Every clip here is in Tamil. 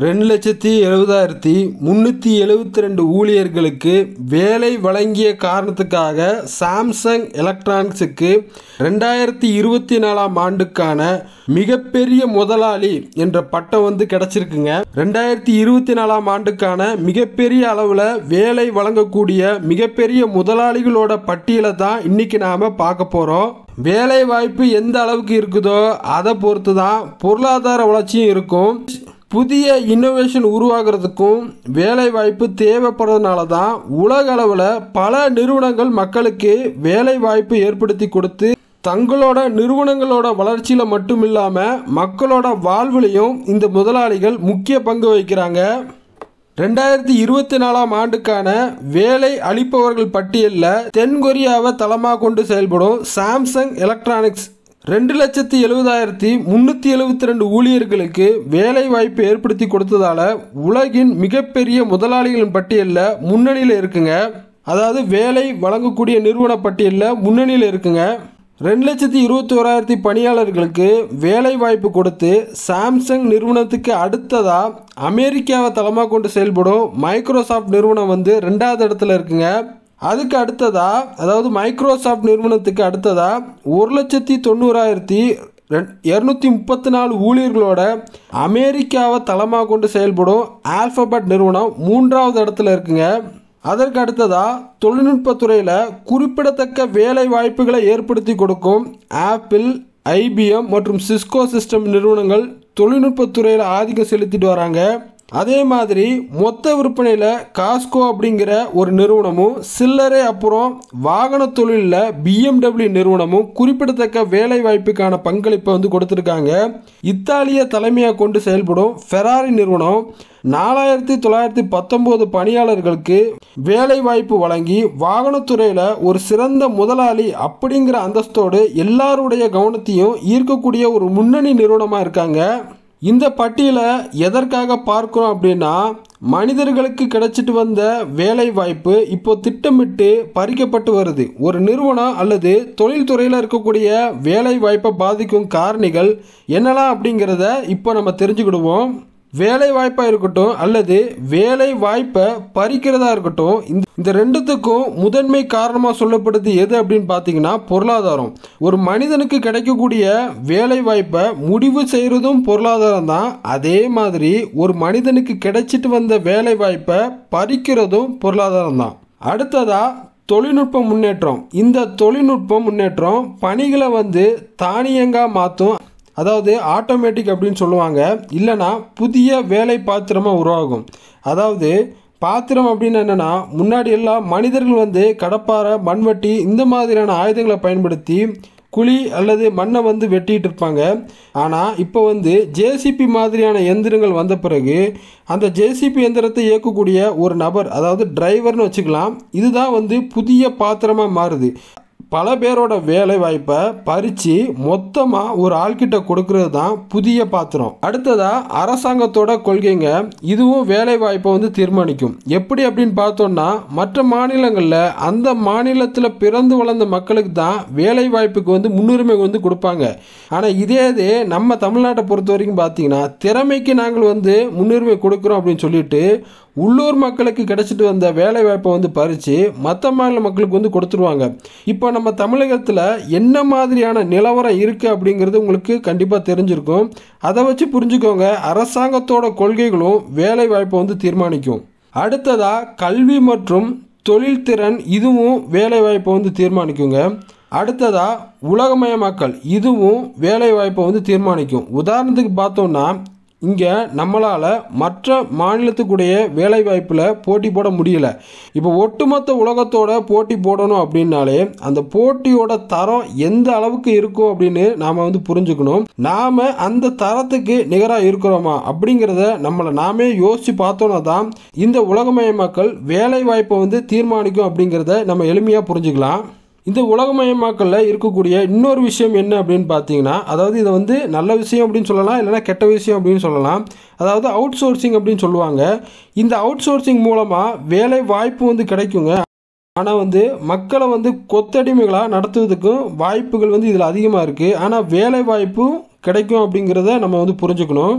2,70,372 ஊழியர்களுக்கு வேலை வழங்கிய காரணத்துக்காக சாம்சங் எலக்ட்ரானிக்ஸுக்கு 2024ஆம் ஆண்டுக்கான மிகப்பெரிய முதலாளி என்ற பட்டம் கிடைச்சிருக்குங்க. 2024ஆம் ஆண்டுக்கான மிகப்பெரிய அளவில் வேலை வழங்கக்கூடிய மிகப்பெரிய முதலாளிகளோட பட்டியலை தான் இன்னைக்கு நாம பார்க்க போறோம். வேலை வாய்ப்பு எந்த அளவுக்கு இருக்குதோ அதை பொறுத்து தான் பொருளாதார வளர்ச்சியும் இருக்கும். புதிய இன்னோவேஷன் உருவாகிறதுக்கும் வேலை வாய்ப்பு தேவைப்படுறதுனால தான் உலக அளவில் பல நிறுவனங்கள் மக்களுக்கு வேலை வாய்ப்பு ஏற்படுத்தி கொடுத்து தங்களோட நிறுவனங்களோட வளர்ச்சியில மட்டும் இல்லாம மக்களோட வாழ்விலையும் இந்த முதலாளிகள் முக்கிய பங்கு வகிக்கிறாங்க. 2024ஆம் ஆண்டுக்கான வேலை அளிப்பவர்கள் பட்டியலில் தென்கொரியாவை தளமாக கொண்டு செயல்படும் சாம்சங் எலக்ட்ரானிக்ஸ் 2,70,372 ஊழியர்களுக்கு வேலை வாய்ப்பு ஏற்படுத்தி கொடுத்ததால உலகின் மிகப்பெரிய முதலாளிகளின் பட்டியலில் முன்னணியில் இருக்குங்க. அதாவது வேலை வழங்கக்கூடிய நிறுவன பட்டியலில் முன்னணியில் இருக்குங்க. 2,21,000 பணியாளர்களுக்கு வேலை வாய்ப்பு கொடுத்து சாம்சங் நிறுவனத்துக்கு அடுத்ததா அமெரிக்காவை தளமாக கொண்டு செயல்படும் மைக்ரோசாஃப்ட் நிறுவனம் 2வது இடத்துல இருக்குங்க. அதுக்கு அடுத்ததா, அதாவது மைக்ரோசாஃப்ட் நிறுவனத்துக்கு அடுத்ததா 1,90,234 ஊழியர்களோட அமெரிக்காவை தளமாக கொண்டு செயல்படும் ஆல்பபெட் நிறுவனம் 3வது இடத்துல இருக்குங்க. அதற்கு அடுத்ததா தொழில்நுட்பத்துறையில் குறிப்பிடத்தக்க வேலை வாய்ப்புகளை ஏற்படுத்தி கொடுக்கும் ஆப்பிள், ஐபிஎம் மற்றும் சிஸ்கோ சிஸ்டம் நிறுவனங்கள் தொழில்நுட்பத்துறையில் ஆதிக்கம் செலுத்திட்டு வராங்க. அதே மாதிரி மொத்த விற்பனையில் காஸ்கோ அப்படிங்கிற ஒரு நிறுவனமும் சில்லறை அப்புறம் வாகன தொழிலில் BMW நிறுவனமும் குறிப்பிடத்தக்க வேலை வாய்ப்புக்கான பங்களிப்பை கொடுத்துருக்காங்க. இத்தாலிய தலைமையாக கொண்டு செயல்படும் ஃபெராரி நிறுவனம் 4,919 பணியாளர்களுக்கு வேலை வாய்ப்பு வழங்கி வாகனத்துறையில் ஒரு சிறந்த முதலாளி அப்படிங்கிற அந்தஸ்தோடு எல்லாருடைய கவனத்தையும் ஈர்க்கக்கூடிய ஒரு முன்னணி நிறுவனமாக இருக்காங்க. இந்த பட்டியலை எதற்காக பார்க்கிறோம் அப்படின்னா, மனிதர்களுக்கு கிடைச்சிட்டு வந்த வேலை வாய்ப்பு இப்போ திட்டமிட்டு பறிக்கப்பட்டு வருது. ஒரு நிறுவனம் அல்லது தொழில்துறையில் இருக்கக்கூடிய வேலை வாய்ப்பை பாதிக்கும் காரணிகள் என்னெல்லாம் அப்படிங்கிறத இப்போ நம்ம தெரிஞ்சுக்கிடுவோம். வேலை வாய்ப்பாக இருக்கட்டும் அல்லது வேலை வாய்ப்பை பறிக்கிறதா இருக்கட்டும், இந்த ரெண்டுத்துக்கும் முதன்மை காரணமாக சொல்லப்படுது எது அப்படின்னு பார்த்தீங்கன்னா பொருளாதாரம். ஒரு மனிதனுக்கு கிடைக்கக்கூடிய வேலை வாய்ப்பை முடிவு செய்கிறதும் பொருளாதாரம் தான். அதே மாதிரி ஒரு மனிதனுக்கு கிடைச்சிட்டு வந்த வேலை வாய்ப்பை பறிக்கிறதும் பொருளாதாரம் தான். அடுத்ததா தொழில்நுட்ப முன்னேற்றம். இந்த தொழில்நுட்ப முன்னேற்றம் பணிகளை தானியங்கா மாற்றும். அதாவது ஆட்டோமேட்டிக் அப்படின்னு சொல்லுவாங்க. இல்லைனா புதிய வேலை பாத்திரமாக உருவாகும். அதாவது பாத்திரம் அப்படின்னு என்னென்னா, முன்னாடி எல்லாம் மனிதர்கள் கடப்பாரை, மண்வெட்டி இந்த மாதிரியான ஆயுதங்களை பயன்படுத்தி குழி அல்லது மண்ணை வெட்டிட்டு இருப்பாங்க. ஆனால் இப்போ ஜேசிபி மாதிரியான எந்திரங்கள் வந்த பிறகு அந்த ஜேசிபி எந்திரத்தை இயக்கக்கூடிய ஒரு நபர், அதாவது டிரைவர்னு வச்சுக்கலாம், இதுதான் புதிய பாத்திரமாக மாறுது. பல பேரோட வேலை வாய்ப்பை பறித்து மொத்தமாக ஒரு ஆள்கிட்ட கொடுக்கறது தான் புதிய பாத்திரம். அடுத்ததா அரசாங்கத்தோட கொள்கைங்க. இதுவும் வேலை வாய்ப்பை தீர்மானிக்கும். எப்படி அப்படின்னு பார்த்தோம்னா, மற்ற மாநிலங்களில் அந்த மாநிலத்தில் பிறந்து வளர்ந்த மக்களுக்கு தான் வேலை வாய்ப்புக்கு முன்னுரிமை கொடுப்பாங்க. ஆனால் இதே நம்ம தமிழ்நாட்டை பொறுத்த வரைக்கும் பார்த்தீங்கன்னா, திறமைக்கு நாங்கள் முன்னுரிமை கொடுக்குறோம் அப்படின்னு சொல்லிட்டு உள்ளூர் மக்களுக்கு கிடைச்சிட்டு வந்த வேலை வாய்ப்பை பறித்து மற்ற மாநில மக்களுக்கு கொடுத்துருவாங்க. இப்போ நம்ம தமிழகத்தில் என்ன மாதிரியான நிலவரம் இருக்குது அப்படிங்கிறது உங்களுக்கு கண்டிப்பாக தெரிஞ்சிருக்கும். அதை வச்சு புரிஞ்சுக்கோங்க, அரசாங்கத்தோட கொள்கைகளும் வேலை வாய்ப்பை தீர்மானிக்கும். அடுத்ததா கல்வி மற்றும் தொழில்திறன், இதுவும் வேலை வாய்ப்பை தீர்மானிக்குங்க. அடுத்ததா உலகமயமாக்கல், இதுவும் வேலை வாய்ப்பை தீர்மானிக்கும். உதாரணத்துக்கு பார்த்தோம்னா, இங்கே நம்மளால் மற்ற மாநிலத்துக்குடைய வேலை வாய்ப்பில் போட்டி போட முடியல. இப்போ ஒட்டுமொத்த உலகத்தோட போட்டி போடணும் அப்படின்னாலே அந்த போட்டியோட தரம் எந்த அளவுக்கு இருக்கும் அப்படின்னு நாம் புரிஞ்சுக்கணும். நாம் அந்த தரத்துக்கு நிகராக இருக்கிறோமா அப்படிங்கிறத நம்மளை நாமே யோசித்து பார்த்தோன்னா தான் இந்த உலகமயமாக்கல் வேலை வாய்ப்பை தீர்மானிக்கும் அப்படிங்கிறத நம்ம எளிமையாக புரிஞ்சுக்கலாம். இந்த உலகமயமாக்கலில் இருக்கக்கூடிய இன்னொரு விஷயம் என்ன அப்படின்னு பார்த்தீங்கன்னா, அதாவது இதை நல்ல விஷயம் அப்படின்னு சொல்லலாம், இல்லைனா கெட்ட விஷயம் அப்படின்னு சொல்லலாம். அதாவது அவுட் சோர்சிங் அப்படின்னு சொல்லுவாங்க. இந்த அவுட் சோர்சிங் மூலமாக வேலை வாய்ப்பு கிடைக்குங்க. ஆனால் மக்களை கொத்தடிமைகளாக நடத்துவதுக்கும் வாய்ப்புகள் இதில் அதிகமாக இருக்குது. ஆனால் வேலை வாய்ப்பும் கிடைக்கும் அப்படிங்கிறத நம்ம புரிஞ்சுக்கணும்.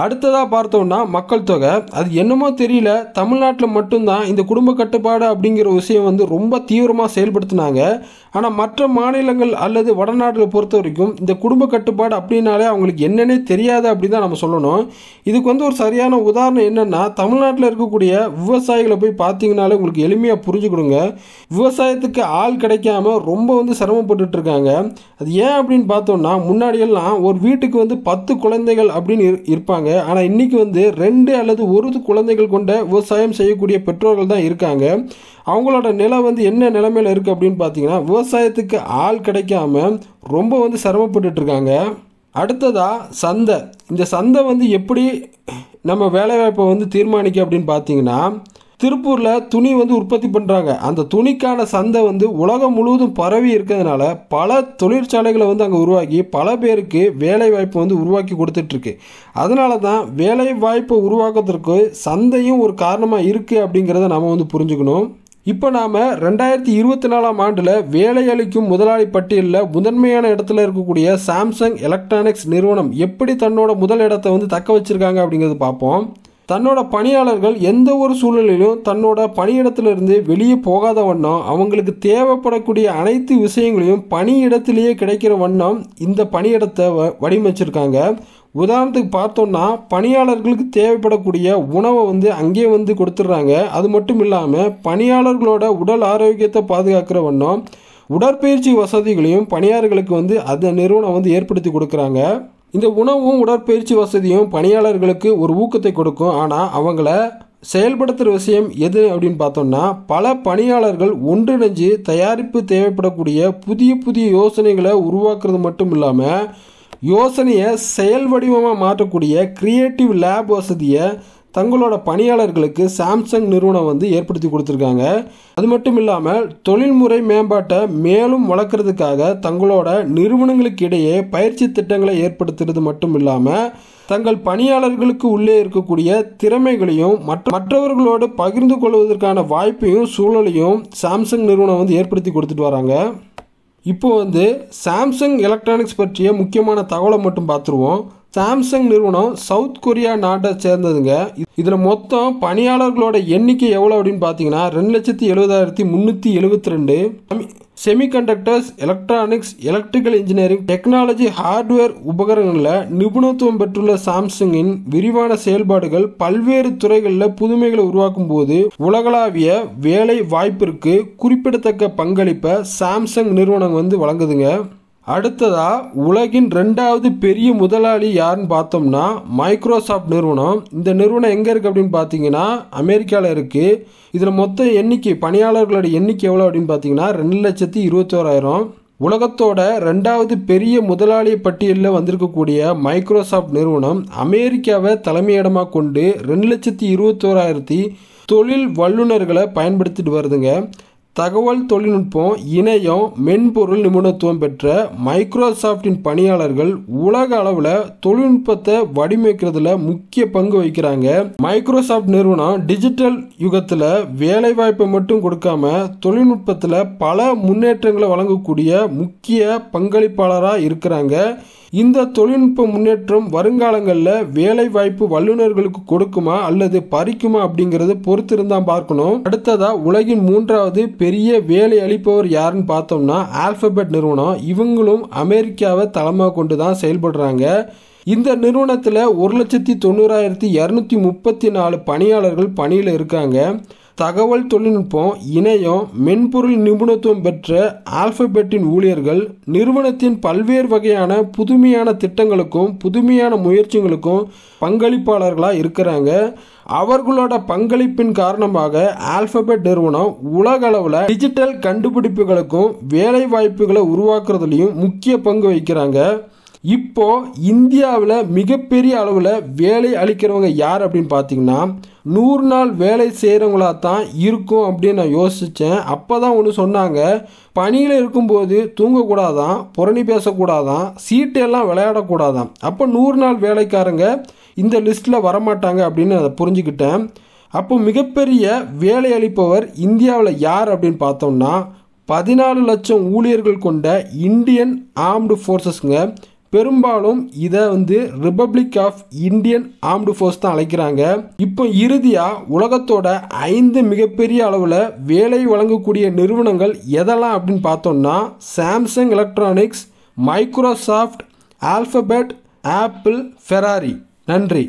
அடுத்ததாக பார்த்தோம்னா மக்கள் தொகை. அது என்னமோ தெரியல, தமிழ்நாட்டில் மட்டும்தான் இந்த குடும்ப கட்டுப்பாடு அப்படிங்கிற விஷயம் வந்து ரொம்ப தீவிரமாக செயல்படுத்தினாங்க. ஆனால் மற்ற மாநிலங்கள் அல்லது வடநாடுகளை பொறுத்த வரைக்கும் இந்த குடும்ப கட்டுப்பாடு அப்படின்னாலே அவங்களுக்கு என்னன்னே தெரியாது அப்படின்னு தான் நம்ம சொல்லணும். இதுக்கு வந்து ஒரு சரியான உதாரணம் என்னென்னா, தமிழ்நாட்டில் இருக்கக்கூடிய விவசாயிகளை போய் பார்த்தீங்கனாலே உங்களுக்கு எளிமையாக புரிஞ்சுக்கிடுங்க. விவசாயத்துக்கு ஆள் கிடைக்காம ரொம்ப வந்து சிரமப்பட்டு இருக்காங்க. அது ஏன் அப்படின்னு பார்த்தோம்னா, முன்னாடியெல்லாம் ஒரு வீட்டுக்கு வந்து 10 குழந்தைகள் அப்படின்னு இருப்பாங்க. ஆனால் இன்னைக்கு வந்து 2 அல்லது 1 குழந்தைகள் கொண்ட விவசாயம் செய்யக்கூடிய பெற்றோர்கள் தான் இருக்காங்க. அவங்களோட நிலை வந்து என்ன நிலைமையில இருக்கு அப்படின்னு பார்த்தீங்கன்னா, விவசாயத்துக்கு ஆள் கிடைக்காம ரொம்ப வந்து சிரமப்பட்டு இருக்காங்க. அடுத்ததா சந்தை. இந்த சந்தை வந்து எப்படி நம்ம வேலைவாய்ப்பை வந்து தீர்மானிக்க அப்படின்னு பார்த்தீங்கன்னா, திருப்பூரில் துணி வந்து உற்பத்தி பண்ணுறாங்க. அந்த துணிக்கான சந்தை வந்து உலகம் முழுவதும் பரவி இருக்கிறதுனால பல தொழிற்சாலைகளை வந்து அங்கே உருவாக்கி பல பேருக்கு வேலை வாய்ப்பு வந்து உருவாக்கி கொடுத்துட்ருக்கு. அதனால தான் வேலை வாய்ப்பை உருவாக்குறதுக்கு சந்தையும் ஒரு காரணமாக இருக்குது அப்படிங்கிறத நம்ம வந்து புரிஞ்சுக்கணும். இப்போ நாம் 2024ஆம் ஆண்டில் வேலை அளிக்கும் முதலாளி பட்டியலில் முதன்மையான இடத்துல இருக்கக்கூடிய சாம்சங் எலக்ட்ரானிக்ஸ் நிறுவனம் எப்படி தன்னோட முதல் இடத்தை வந்து தக்க வச்சிருக்காங்க அப்படிங்கிறது பார்ப்போம். தன்னோட பணியாளர்கள் எந்த ஒரு சூழ்நிலையிலும் தன்னோட பணியிடத்திலிருந்து வெளியே போகாத வண்ணம் அவங்களுக்கு தேவைப்படக்கூடிய அனைத்து விஷயங்களையும் பணியிடத்திலேயே கிடைக்கிற வண்ணம் இந்த பணியிடத்தை வடிவமைச்சிருக்காங்க. உதாரணத்துக்கு பார்த்தோம்னா, பணியாளர்களுக்கு தேவைப்படக்கூடிய உணவை வந்து அங்கேயே வந்து கொடுத்துட்றாங்க. அது மட்டும் இல்லாமல் பணியாளர்களோட உடல் ஆரோக்கியத்தை பாதுகாக்கிற வண்ணம் உடற்பயிற்சி வசதிகளையும் பணியாளர்களுக்கு வந்து அந்த நிறுவனம் வந்து ஏற்படுத்தி கொடுக்குறாங்க. இந்த உணவும் உடற்பயிற்சி வசதியும் பணியாளர்களுக்கு ஒரு ஊக்கத்தை கொடுக்கும். ஆனால் அவங்கள செயல்படுத்துகிற விஷயம் எது அப்படின்னு பார்த்தோம்னா, பல பணியாளர்கள் ஒன்றிணைஞ்சு தயாரிப்பு தேவைப்படக்கூடிய புதிய யோசனைகளை உருவாக்குறது மட்டும் இல்லாமல் யோசனையை செயல் வடிவமாக மாற்றக்கூடிய கிரியேட்டிவ் லேப் வசதியை தங்களோட பணியாளர்களுக்கு சாம்சங் நிறுவனம் வந்து ஏற்படுத்தி கொடுத்துருக்காங்க. அது மட்டும் இல்லாமல் தொழில்முறை மேம்பாட்டை மேலும் வளர்க்குறதுக்காக தங்களோட நிறுவனங்களுக்கு இடையே பயிற்சி திட்டங்களை ஏற்படுத்துறது மட்டும் இல்லாமல் தங்கள் பணியாளர்களுக்கு உள்ளே இருக்கக்கூடிய திறமைகளையும் மற்றவர்களோடு பகிர்ந்து கொள்வதற்கான வாய்ப்பையும் சூழலையும் சாம்சங் நிறுவனம் வந்து ஏற்படுத்தி கொடுத்துட்டு வராங்க. இப்போ வந்து சாம்சங் எலக்ட்ரானிக்ஸ் பற்றிய முக்கியமான தகவலை மட்டும் பார்த்துருவோம். சாம்சங் நிறுவனம் சவுத் கொரியா நாட்டை சேர்ந்ததுங்க. இதில் மொத்தம் பணியாளர்களோட எண்ணிக்கை எவ்வளோ அப்படின்னு பார்த்தீங்கன்னா 2,70,372. Semiconductors, electronics, electrical engineering, technology, hardware உபகரணங்களில் நிபுணத்துவம் பெற்றுள்ள சாம்சங்கின் விரிவான செயல்பாடுகள் பல்வேறு துறைகளில் புதுமைகளை உருவாக்கும் போது உலகளாவிய வேலை வாய்ப்பிற்கு குறிப்பிடத்தக்க பங்களிப்பை சாம்சங் நிறுவனம் வந்து வழங்குதுங்க. அடுத்ததா உலகின் 2வது பெரிய முதலாளி யாருன்னு பார்த்தோம்னா மைக்ரோசாஃப்ட் நிறுவனம். இந்த நிறுவனம் எங்கே இருக்குது அப்படின்னு பார்த்தீங்கன்னா அமெரிக்காவில் இருக்குது. இதில் மொத்த எண்ணிக்கை பணியாளர்களோட எண்ணிக்கை எவ்வளோ அப்படின்னு பார்த்தீங்கன்னா 2,21,000. உலகத்தோட 2வது பெரிய முதலாளி பட்டியலில் வந்திருக்கக்கூடிய மைக்ரோசாஃப்ட் நிறுவனம் அமெரிக்காவை தலைமையிடமாக கொண்டு 2,21,000 தொழில் வல்லுநர்களை பயன்படுத்திட்டு வருதுங்க. தகவல் தொழில்நுட்பம், இணையம், மென்பொருள் நிபுணத்துவம் பெற்ற மைக்ரோசாஃப்டின் பணியாளர்கள் உலக அளவில் தொழில்நுட்பத்தை வடிவமைக்கிறதுல முக்கிய பங்கு வகிக்கிறாங்க. மைக்ரோசாஃப்ட் நிறுவனம் டிஜிட்டல் யுகத்தில் வேலை வாய்ப்பை மட்டும் கொடுக்காம தொழில்நுட்பத்தில் பல முன்னேற்றங்களை வழங்கக்கூடிய முக்கிய பங்களிப்பாளராக இருக்கிறாங்க. இந்த தொழில்நுட்ப முன்னேற்றம் வருங்காலங்களில் வேலை வாய்ப்பு வல்லுநர்களுக்கு கொடுக்குமா அல்லது பறிக்குமா அப்படிங்கறது பொறுத்திருந்தான் பார்க்கணும். அடுத்ததா உலகின் 3வது பெரிய வேலை அளிப்பவர் யாருன்னு பார்த்தோம்னா ஆல்பபெட் நிறுவனம். இவங்களும் அமெரிக்காவை தலைமையாக கொண்டு தான் செயல்படுறாங்க. இந்த நிறுவனத்தில் 1,90,234 பணியாளர்கள் பணியில் இருக்காங்க. தகவல் தொழில்நுட்பம், இணையம், மென்பொருள் நிபுணத்துவம் பெற்ற ஆல்பபெட்டின் ஊழியர்கள் நிறுவனத்தின் பல்வேறு வகையான புதுமையான திட்டங்களுக்கும் புதுமையான முயற்சிகளுக்கும் பங்களிப்பாளர்களாக இருக்கிறாங்க. அவர்களோட பங்களிப்பின் காரணமாக ஆல்பபெட் நிறுவனம் உலக அளவில் டிஜிட்டல் கண்டுபிடிப்புகளுக்கும் வேலை வாய்ப்புகளை உருவாக்குறதுலையும் முக்கிய பங்கு வகிக்கிறாங்க. இப்போ இந்தியாவில் மிகப்பெரிய அளவில் வேலை அளிக்கிறவங்க யார் அப்படின்னு பார்த்தீங்கன்னா 100 நாள் வேலை செய்கிறவங்களா தான் இருக்கும் அப்படின்னு நான் யோசித்தேன். அப்போ தான் ஒன்று சொன்னாங்க, பணியில் இருக்கும்போது தூங்கக்கூடாதான், புரணி பேசக்கூடாதான், சீட்டெல்லாம் விளையாடக்கூடாதான். அப்போ 100 நாள் வேலைக்காரங்க இந்த லிஸ்ட்டில் வரமாட்டாங்க அப்படின்னு அதை புரிஞ்சுக்கிட்டேன். அப்போ மிகப்பெரிய வேலை அளிப்பவர் இந்தியாவில் யார் அப்படின்னு பார்த்தோம்னா 14 லட்சம் ஊழியர்கள் கொண்ட இந்தியன் ஆர்ம்டு ஃபோர்ஸஸ்ங்க. பெரும்பாலும் இதை republic of Indian armed force தான் அழைக்கிறாங்க. இப்போ இறுதியா உலகத்தோட 5 மிகப்பெரிய அளவில் வேலை வழங்கக்கூடிய நிறுவனங்கள் எதெல்லாம் அப்படின்னு பார்த்தோம்னா Samsung electronics, Microsoft, alphabet, apple, Ferrari. நன்றி.